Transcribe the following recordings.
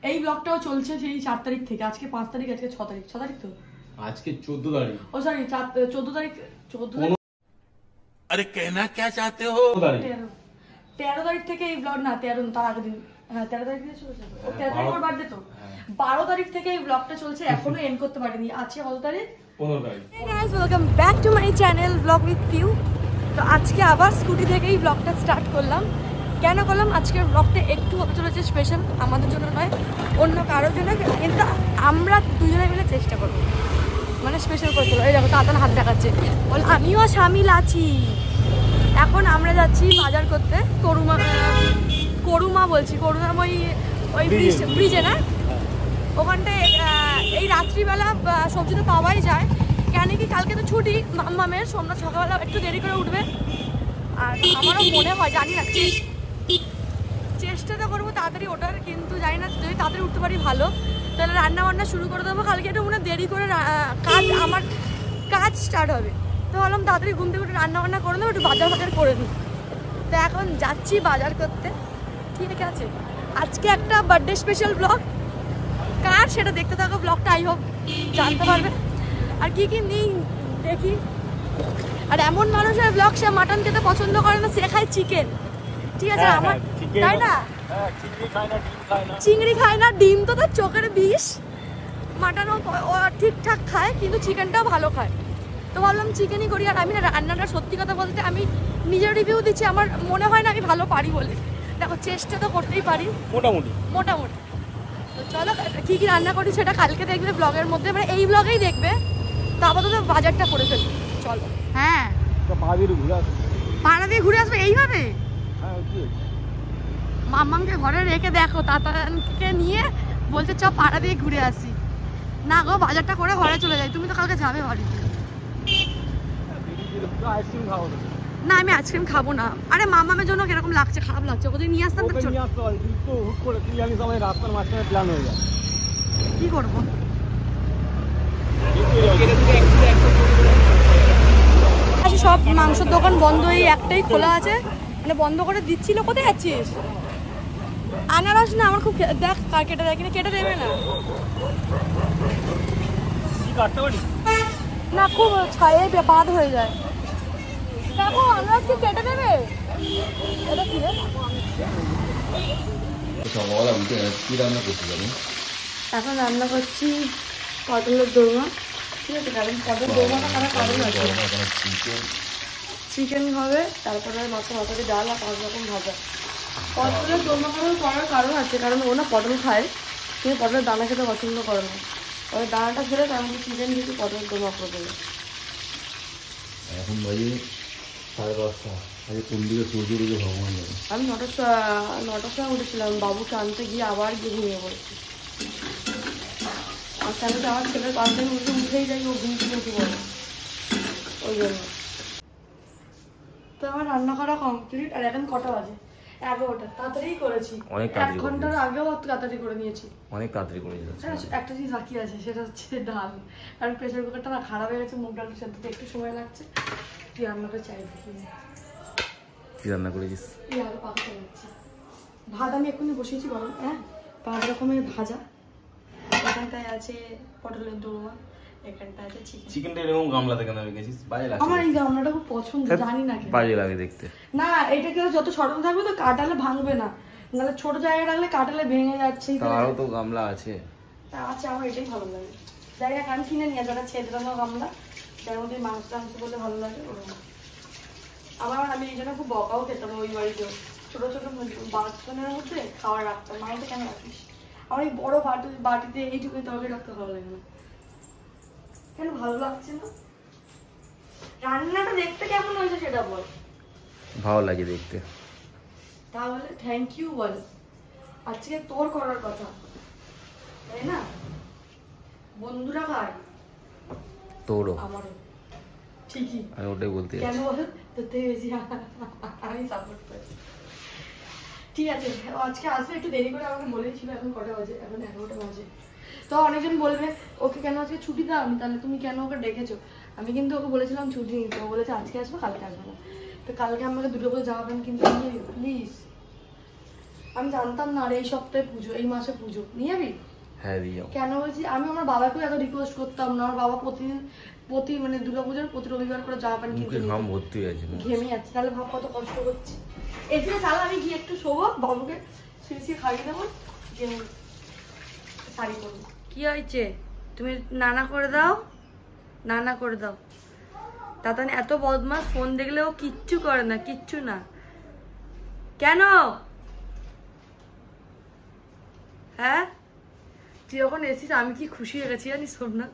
এই ব্লগটাও চলছে সেই 4 তারিখ থেকে। আজকে 5 তারিখ, আজকে 6 তারিখ। 6 তারিখ তো আজকে 14 তারিখ। ও সরি 14 তারিখ। 14 তারিখ। আরে कहना क्या चाहते हो? 13 তারিখ থেকে এই ব্লগ, না 13 তার আগের দিন, হ্যাঁ 13 তারিখ থেকে চলছে। ও 13 তারিখ ওর বার্থডে তো। 12 তারিখ থেকে এই ব্লগটা চলছে, এখনো এন্ড করতে পারিনি। আজকে কত তারিখ? 15 তারিখ। Hey guys, welcome back to my channel Vlog with you। তো আজকে আবার স্কুটি থেকে এই ব্লগটা স্টার্ট করলাম। কেন করলাম? আজকের ব্লগটা একটু হতে চলেছে স্পেশাল, আমাদের জন্য নয়, অন্য কারোর জন্য, কিন্তু আমরা দুজনে মিলে চেষ্টা করবো মানে স্পেশাল করতে হবে। এই দেখো তাড়াতাড়ি হাত দেখাচ্ছে, বল আমিও সামিল আছি। এখন আমরা যাচ্ছি বাজার করতে করুমা বলছি, ওই ব্রিজে না, ওখানটায় এই রাত্রিবেলা সবজি তো পাওয়াই যায়। কেন কি কালকে তো ছুটি মামের, সোমনাথ সকালবেলা একটু দেরি করে উঠবে। আর আমারও মনে হয়, জানি না, চেষ্টা তো করবো তাড়াতাড়ি ওঠার, কিন্তু জানি না, যদি তাড়াতাড়ি উঠতে পারি ভালো, তাহলে রান্না বান্না শুরু করে দেবো। কালকে একটু মনে দেরি করে আমার কাজ স্টার্ট হবে, তো ভাবলাম তাড়াতাড়ি ঘুম থেকে উঠে রান্না বান্না করে দেবো, একটু বাজার করে নিই। তো এখন যাচ্ছি বাজার করতে, ঠিক আছে। আজকে একটা বার্থডে স্পেশাল ব্লগ, কার সেটা দেখতে থাকো ব্লগটা, আই হোপ জানতে পারবে। আর কি কি নেই দেখি। আর এমন মানুষের ব্লগ, সে মাটন খেতে পছন্দ করে না, সে খায় চিকেন, ঠিক আছে। আমার তাই না, চিংড়ি খায় না, ডিম তো তার চোখের বিষ। মাটনও ঠিকঠাক খায়, কিন্তু চিকেনটাও ভালো খায়। তো ভাবলাম চিকেনই করি। আর আমি না রান্নাটা, সত্যি কথা বলতে, আমি নিজের রিভিউ দিচ্ছি, আমার মনে হয় না আমি ভালো পারি বলে। দেখো চেষ্টা তো করতেই পারি মোটামুটি। তো চলো কি কি রান্না করি সেটা কালকে দেখবে ব্লগের মধ্যে, মানে এই ব্লগেই দেখবে। তো আপাতত বাজারটা করে ফেলি, চলো। হ্যাঁ পাড়া দিয়ে ঘুরে আসবে এইভাবে। মাম্মাকে ঘরে রেখে দেখো, তাতাকে নিয়ে বলছে চ পাড়া দিয়ে ঘুরে আসি। না গো, বাজারটা করে ঘরে চলে যাই। তুমি তো কালকে যাবে বাড়িতে। না আমি আইসক্রিম খাবো না। আরে মামামের জন্য কিরকম লাগছে, খারাপ লাগছে। ওদের নিয়ে আসতাম, কি করবো? সব মাংসের দোকান বন্ধ, এই একটাই খোলা আছে, মানে বন্ধ করে দিচ্ছিল। কোথায় যাচ্ছিস? আনারস না, আমার খুব দেখ কার কেটে দেয় কিনা। কেটে দেবে না, না খুব ছায়ে বাদ হয়ে যায়। দেখো আনারস কি কেটে দেবে? এটা কি রে? এখন রান্না করছি পটলের দোরমা, ঠিক আছে। কারণ পটলের দোরমাটা করার কারণ আছে, চিকেন হবে, তারপরে মাথা দিয়ে ডাল আর 5 রকম ভাজা। পটলের দোরমা করার কারণ আছে, কারণ ও না পটল খায়, কিন্তু পটলের দানা খেতে পছন্দ করে না। তবে দানাটা ফেলে তার মধ্যে চিকেন দিয়ে পটলের দোরমা করে দেবে। এখন বাজে 10:30। আজকে কোন দিকে সূর্য দিকে ভগবান জানে। আমি 9টার সময় উঠেছিলাম, বাবুকে আনতে গিয়ে আবার গিয়ে ঘুমিয়ে পড়েছি। আর তাহলে তো আমার ছেলের পাশ থেকে উঠেই যাই, ও ঘুম থেকে উঠে পড়ে, ওই জন্য। তো আমার রান্না করা কমপ্লিট। আর এখন কটা বাজে? 11টা। তাড়াতাড়ি করেছি, 1 ঘন্টার আগেও তাড়াতাড়ি করে নিয়েছি, অনেক তাড়াতাড়ি করে নিয়েছি। একটা জিনিস বাকি আছে, সেটা হচ্ছে ডাল। কারণ প্রেসার কুকারটা না খারাপ হয়ে গেছে, মুগ ডালটা সেদ্ধতে একটু সময় লাগছে। তুই রান্নাটা চাইবি কি রান্না করেছিস? এই আলু পাকাতে যাচ্ছি। ভাত আমি এক্ষুনি বসিয়েছি গরম, হ্যাঁ 5 রকমের ভাজা। এখানটায় আছে পটলের দোরমা, এখানটা আছে চিকেন। চিকেনটা এরকম গামলাতে কেন রেখেছিস? বাজে লাগে। আমার এই গামলাটা খুব পছন্দ, জানি না কেন বাজে লাগে দেখতে। না এটা কেউ যত ছোট থাকবে তো কাটালে ভাঙবে না, নাহলে ছোট জায়গায় রাখলে কাটালে ভেঙে যাচ্ছে। তারও তো গামলা আছে। তা আছে, আমার এটাই ভালো লাগে। জায়গা কান কিনে নিয়ে যারা ছেদ্রানো গামলা, যার মধ্যে মাংস টাংস বলে ভালো লাগে। আমি এই জন্য খুব বকাও খেতাম ওই বাড়িতে, ছোট ছোট বাথরুমের মধ্যে খাবার রাখতাম। মাংস কেন রাখিস? আমার এই বড় বাটিতে এইটুকু তরকারি রাখতে ভালো লাগে না। কেন ভালো লাগছে না? রান্নাটা দেখতে কেমন হয়েছে সেটা বল। ভালো লাগে দেখতে। তাহলে থ্যাংক ইউ বল। আজকে তোর করার কথা, তাই না? বন্ধুরা খায়, তোরও আমারও, ঠিকই। আমি ওটাই বলতে কেন বল, তোর থেকে বেশি আমি সাপোর্ট করি। ঠিক আছে, আজকে আসবে একটু দেরি করে, আমাকে বলেছিল। এখন কটা বাজে? এখন 11টা বাজে। তো অনেকজন বলবে ওকে কেন আজকে ছুটি দাও, তাহলে তুমি কেন ওকে ডেকেছো? আমি কিন্তু ওকে বলেছিলাম ছুটি নিতে, ও বলেছে আজকে আসবো কালকে আসবো না। তো কালকে আমাকে 2টো করে জামা প্যান্ট কিনতে হবে প্লিজ। আমি জানতাম না আর এই সপ্তাহে পুজো, এই মাসে পুজো। নিয়ে যাবি? হ্যাঁ দিয়ে যাও। কেন বলছি, আমি আমার বাবাকেও এত রিকোয়েস্ট করতাম না। আমার বাবা প্রতি মানে দুর্গাপূজার প্রতি রবিবার করে জামা প্যান্ট কিনতে ঘাম ভর্তি হয়ে আছে, ঘেমে যাচ্ছে। তাহলে ভাব কত কষ্ট করছি। এসে চাল আমি গিয়ে একটু শোবো, বাবুকে শুয়ে খাইয়ে দেবো, শাড়ি পরবো। কি হয়েছে? তুমি নানা করে দাও, নানা করে দাও। তাতান এত বদমাস, ফোন দেখলেও কিচ্ছু করে না, কিচ্ছু না। কেন? হ্যাঁ, তুই যখন এসেছিস আমি কি খুশি হয়ে গেছি জানিস সোমনাথ।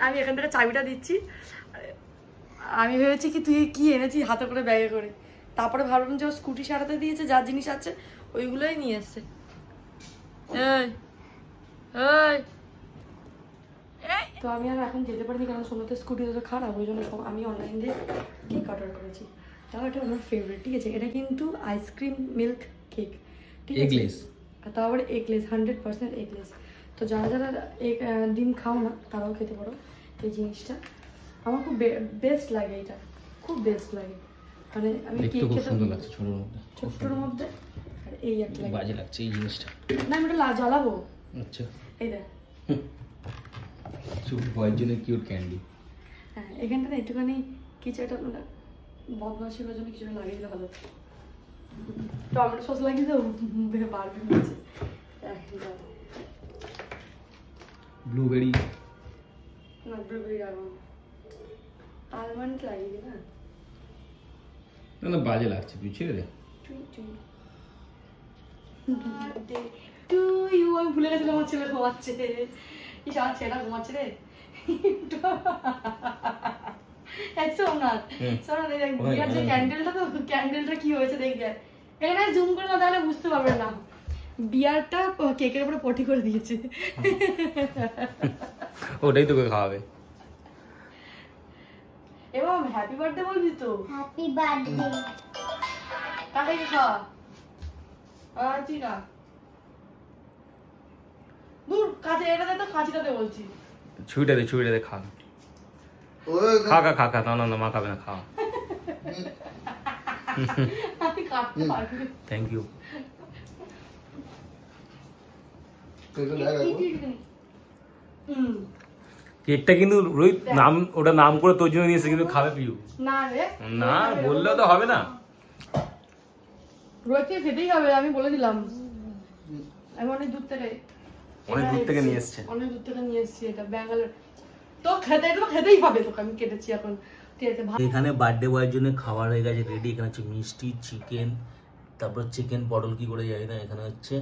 আমি এখান থেকে চাবিটা দিচ্ছি, আমি ভেবেছি কি তুই কি এনেছিস হাতে করে ব্যাগে করে। তারপরে ভাবলাম যে ও স্কুটি সারাতে দিয়েছে, যার জিনিস আছে ওইগুলোই নিয়ে এসছে। তো আমি আর এখন যেতে পারিনি, কারণ সোমনাথের স্কুটিটা তো খারাপ, ওই জন্য আমি অনলাইন দিয়ে কেক অর্ডার করেছি। তাও এটা আমার ফেভারিট, ঠিক আছে? এটা কিন্তু আইসক্রিম মিল্ক কেক, ঠিক আছে? তাও আবার এগলেস, 100% এগলেস। তো যারা যারা ডিম খাও না তারাও খেতে পারো এই জিনিসটা। আমার খুব বেস্ট লাগে, এটা খুব বেস্ট লাগে। মানে আমি কেক খেতে ছোট্টর মধ্যে, আর এই একটা বাজে লাগছে এই জিনিসটা। না আমি এটা জ্বালাবো। আচ্ছা এই দেখ, কিউট ক্যান্ডি। হ্যাঁ এখানটা একটুখানি কিছু একটা মানে বদমাশির জন্য কিছু লাগিয়ে দিলে ভালো। টমেটো সস লাগিয়ে দাও, বারবি হচ্ছে। ব্লুবেরি না, ব্লুবেরি রাখবো, আলমন্ড লাগিয়ে দে। না না বাজে লাগছে, তুই ছেড়ে দে। আমি ভুলে গেছিলাম আমার ছেলে ঘুমাচ্ছে। কি আমার ছেলেটা ঘুমাচ্ছে রে। ক্যান্ডেলটা কি হয়েছে দেখবে, এখানে জুম করে না তাহলে বুঝতে পারবে না। বিয়ারটা কেকের উপরে পটি করে দিয়েছে। ওটাই তোকে খাওয়াবে। এবং হ্যাপি বার্থডে বলবি তো? Happy birthday. কাকে খাওয়া? ঠিক আছে, দূর কাছে এটাতে তো কাঁচিটাতে বলছি। ছুরিটাতে খা। খা খা খা খা। না মা খাবে না, খা। Thank you. কেকটা কিন্তু রোহিত নাম, ওটা নাম করে তোর জন্য নিয়েছে, কিন্তু খাবে পিউ। না রে, না বললেও তো হবে না। রোহিতকে খেতেই হবে, আমি বলে দিলাম। আমি অনেক দূর থেকে নিয়ে এসেছি, এটা ব্যাঙ্গালোর। তো খেতেই হবে তোকে, আমি কেটেছি এখন। এখানে বার্থডে বয়ের জন্য খাবার হয়ে গেছে রেডি। এখানে হচ্ছে মিষ্টি, চিকেন, তারপর চিকেন পটল কি করে যাই না। এখানে হচ্ছে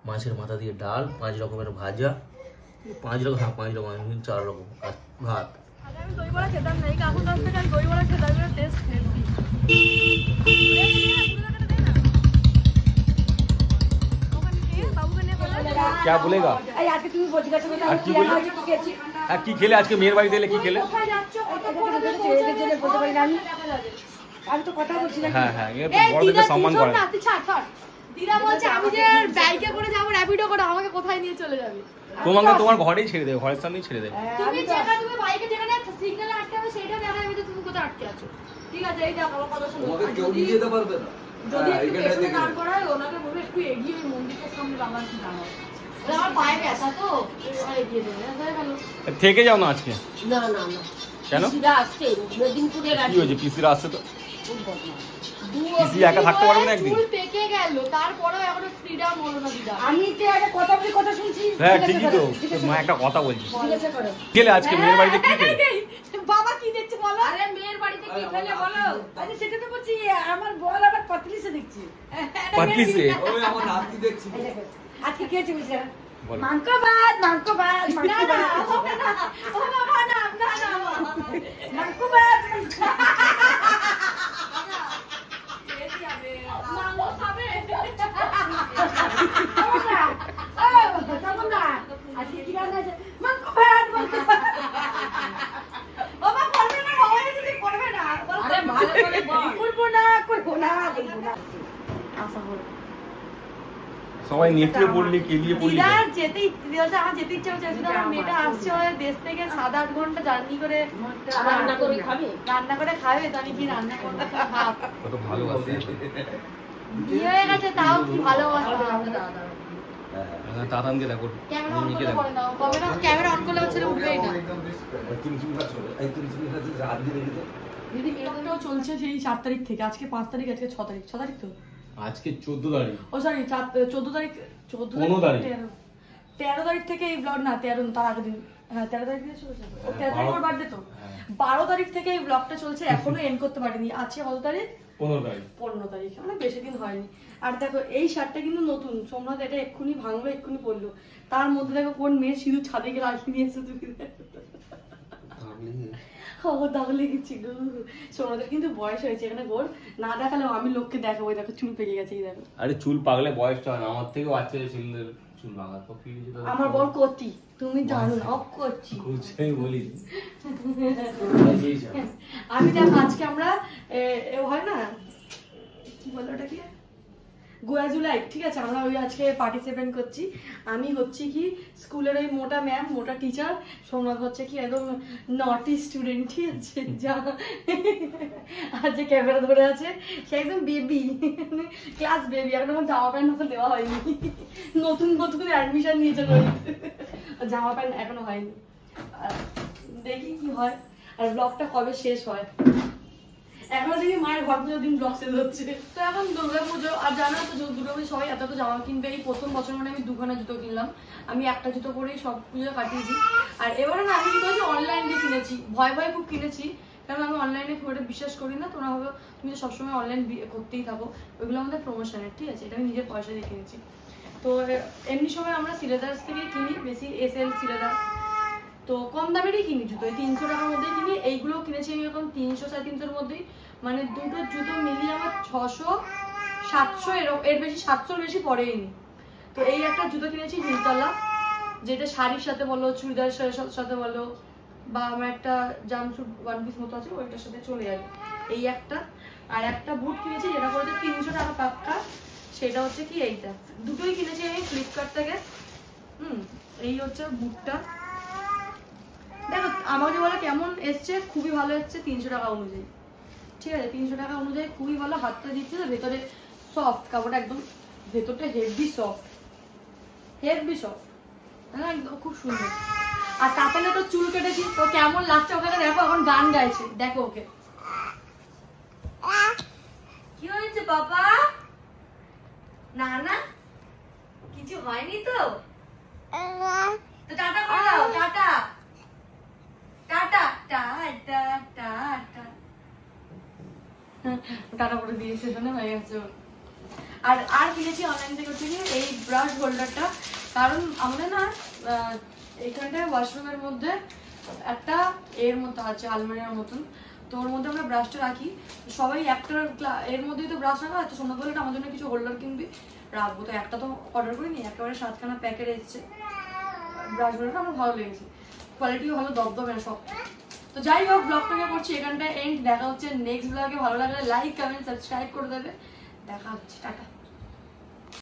মাছের মাথা দিয়ে ডাল, 5 রকমের ভাজা, 5 রকম 4 রকম, আর ভাত। আমি দইবড়া খেতাম না, এই কাকুর কাছ থেকে আমি দইবড়া খেতাম, টেস্ট হেলদি। क्या बोलेगा? কি খেলে আজকে মেয়ের বাড়িতে এলে? কি খেলে? আমি তো কথা বলছি না। হ্যাঁ হ্যাঁ, বড়দেরকে সম্মান করে। দিদা বলছে আমি যে বাইকে করে যাবো, র‍্যাপিডো করে, আমাকে কোথায় নিয়ে চলে যাবে? তোমাকে তোমার ঘরেই ছেড়ে দেবে, ঘরের সামনেই ছেড়ে দেবে। তুমি বাইকে যেখানে সিগন্যালে আটকে আছো সেইটা দেখাবে যে তুমি কোথায় আটকে আছো। ঠিক আছে, এই দেখো আমার কথা শোনো। তোমাকে কেউ নিয়ে যেতে পারবে না। যদি একটু দাঁড় করায়, ওনাকে বলবে একটু এগিয়ে ওই মন্দিরের সামনে বাবার কি দাঁড়াও। আমার পায়ে ব্যথা তো, এগিয়ে দেবে। থেকে যাও না আজকে। না কেন? পিসিরা আসছে, মেদিনীপুরের কি হয়েছে? পিসিরা আসছে তো। পিসি একা থাকতে পারবে না একদিন? চুল পেকে গেল, তারপরেও এখনো ফ্রিডম হলো না দিদা। আমি তো একটা কথা শুনছি। হ্যাঁ ঠিকই তো, মা একটা কথা বলছি। খেলে আজকে মেয়ের বাড়িতে কি খেলে? বাবা কি দেখছে বলো? আরে মেয়ের বাড়িতে কি খেলে বলো? আরে সেটা তো বলছি, আমার বল আবার পাতলিসে দেখছি। পাতলিসে? ওই আমার নাতি দেখছি। আজকে কি হয়েছে বুঝলে? বলো। মাংস ভাত। না না, ও বাবা না, মাংস ভাত। মাংস খাবে? আজকে কি রান্না আছে? মাংস ভাত। বাবা করবে না, বাবা যদি করবে না। আরে ভালো করে বল। করবো না। আশা করি সবাই নেত্রে পড়লি, কে দিয়ে পড়লি? আমার যেতে ইচ্ছা হচ্ছে। আমার মেয়েটা আসছে আমাদের দেশ থেকে, 7-8 ঘন্টা জার্নি করে রান্না করে খাবে। তো আমি কি রান্না করবো? কত ভালোবাসে। বিয়ে হয়ে গেছে তাও কি ভালোবাসা। তাতানকে দেখো, ক্যামেরা অন করলে পরে না, ক্যামেরা অন করলে ছেলে উঠবেই না। দিদি ব্লগটাও চলছে সেই 4 তারিখ থেকে, আজকে 5 তারিখ, আজকে 6 তারিখ, 6 তারিখ তো আজকে 14 তারিখ, ও সরি 14 তারিখ, 15 তারিখ, 13 তারিখ থেকে এই ব্লগ, না 13 তার আগের দিন, হ্যাঁ 13 তারিখ থেকে চলছে, 13 তারিখ ওর বার্থডে তো, 12 তারিখ থেকে এই ব্লগটা চলছে, এখনো এন্ড করতে পারিনি। আজকে কত তারিখ? 15 তারিখ, মানে বেশি দিন হয়নি। আর দেখো এই শার্টটা কিন্তু নতুন, সোমনাথ এটা এক্ষুনি ভাঙলো, এক্ষুনি পড়লো, তার মধ্যে দেখো কোন মেয়ে সিঁদুর ছাদে গিয়ে রাখি নিয়েছে, তুমি দাগ লেগেছি গো। সোমনাথের কিন্তু বয়স হয়েছে, এখানে গোর না দেখালেও আমি লোককে দেখাবো, দেখো চুল পেকে গেছে, এই দেখো। আরে চুল পাকলে বয়সটা হয় না, আমার থেকে বাচ্চা ছেলেদের চুল পাকা তো কি হয়েছে? আমার বর কতি, তুমি জানো না, অফ করছি বুঝছেই বলি। আমি দেখো আজকে আমরা হয় না কি বলো ওটা কি, গোয়াজুলাই, ঠিক আছে, আমরা ওই আজকে পার্টিসিপেট করছি। আমি হচ্ছে কি স্কুলের ওই মোটা ম্যাম, মোটা টিচার, সোমনাথ হচ্ছে কি একদম নটি স্টুডেন্ট, ঠিক আছে, যা আর যে ক্যামেরা ধরে আছে সে একদম বেবি, ক্লাস বেবি, এখন আমার জামা প্যান্ট মতো দেওয়া হয়নি, নতুন নতুন অ্যাডমিশন নিয়েছে, জামা প্যান্ট এখনো হয়নি, দেখি কি হয়, আর ব্লগটা কবে শেষ হয়। এখনো দেখি মায়ের ঘর পুজোর দিন ব্লগ শেষ হচ্ছে। তো এখন দুর্গাপুজো, আর জানো তো দুর্গাপুজো সবাই এত জামা কিনবে, এই প্রথম বছর মানে আমি 2খানা জুতো কিনলাম, আমি একটা জুতো করেই সব পুজো কাটিয়ে দিই। আর এবারে না আমি কি করেছি, অনলাইন দিয়ে কিনেছি, ভয় খুব কিনেছি, কারণ আমি অনলাইনে খুব একটা বিশ্বাস করি না। তোমরা হবে তুমি তো সবসময় অনলাইন করতেই থাকো, ওইগুলো আমাদের প্রমোশনের, ঠিক আছে, এটা আমি নিজের পয়সা দিয়ে কিনেছি। তো এমনি সময় আমরা সিলেদার্স থেকে কিনি, বেশি SL সিলেদার্স, তো কম দামেরই কিনি জুতো, 300 টাকার মধ্যেই কিনি। এইগুলো কিনেছি আমি এখন 300 350-এর মধ্যেই, মানে দুটো জুতো মিলিয়ে আমার 600 700 এর বেশি, 700-র বেশি পড়েই নি। তো এই একটা জুতো কিনেছি হিলতলা, যেটা শাড়ির সাথে বলো, চুড়িদার সাথে বলো, বা আমার একটা জামসুট 1 পিস মতো আছে, ওইটার সাথে চলে যাবে, এই একটা। আর একটা বুট কিনেছি যেটা পড়েছে 300 টাকা পাক্কা, সেটা হচ্ছে কি এইটা, দুটোই কিনেছি আমি ফ্লিপকার্ট থেকে। এই হচ্ছে বুটটা, দেখো আমাকে বলে কেমন এসছে, খুবই ভালো এসছে 300 টাকা অনুযায়ী, ঠিক আছে, 300 টাকা অনুযায়ী খুবই ভালো। হাতটা দিচ্ছে তো ভেতরে সফট, কাপড়টা একদম ভেতরটা হেভি সফট, হ্যাঁ একদম খুব সুন্দর। আর তারপরে তো চুল কেটেছি, তো কেমন লাগছে ওকে দেখো, এখন গান গাইছে, দেখো ওকে। কি হয়েছে বাবা? না না কিছু হয়নি তো, টাটা করে দাও, tata tata tata tata, tata করে দিয়েছে, জন্য হয়ে গেছে। আর কিনেছি অনলাইন থেকে হচ্ছে কি এই ব্রাশ হোল্ডারটা, কারণ আমাদের না এখানটায় ওয়াশরুমের মধ্যে একটা এর মতো আছে, আলমারির মতন, তো ওর মধ্যে আমরা ব্রাশটা রাখি, সবাই একটা এর মধ্যেই তো ব্রাশ রাখা, তো সোনা বলে আমার জন্য কিছু হোল্ডার কিনবি, রাখবো, তো একটা তো অর্ডার করিনি, একেবারে 7খানা প্যাকেট এসছে ব্রাশ হোল্ডারটা, আমার ভালো লেগেছে, কোয়ালিটিও ভালো, দবদবে না সব। তো যাই হোক ব্লগটাকে করছি এখানটায় এন্ড, দেখা হচ্ছে নেক্সট ব্লগে। ভালো লাগলে লাইক কমেন্ট সাবস্ক্রাইব করে দেবে, দেখা হচ্ছে, টাটা।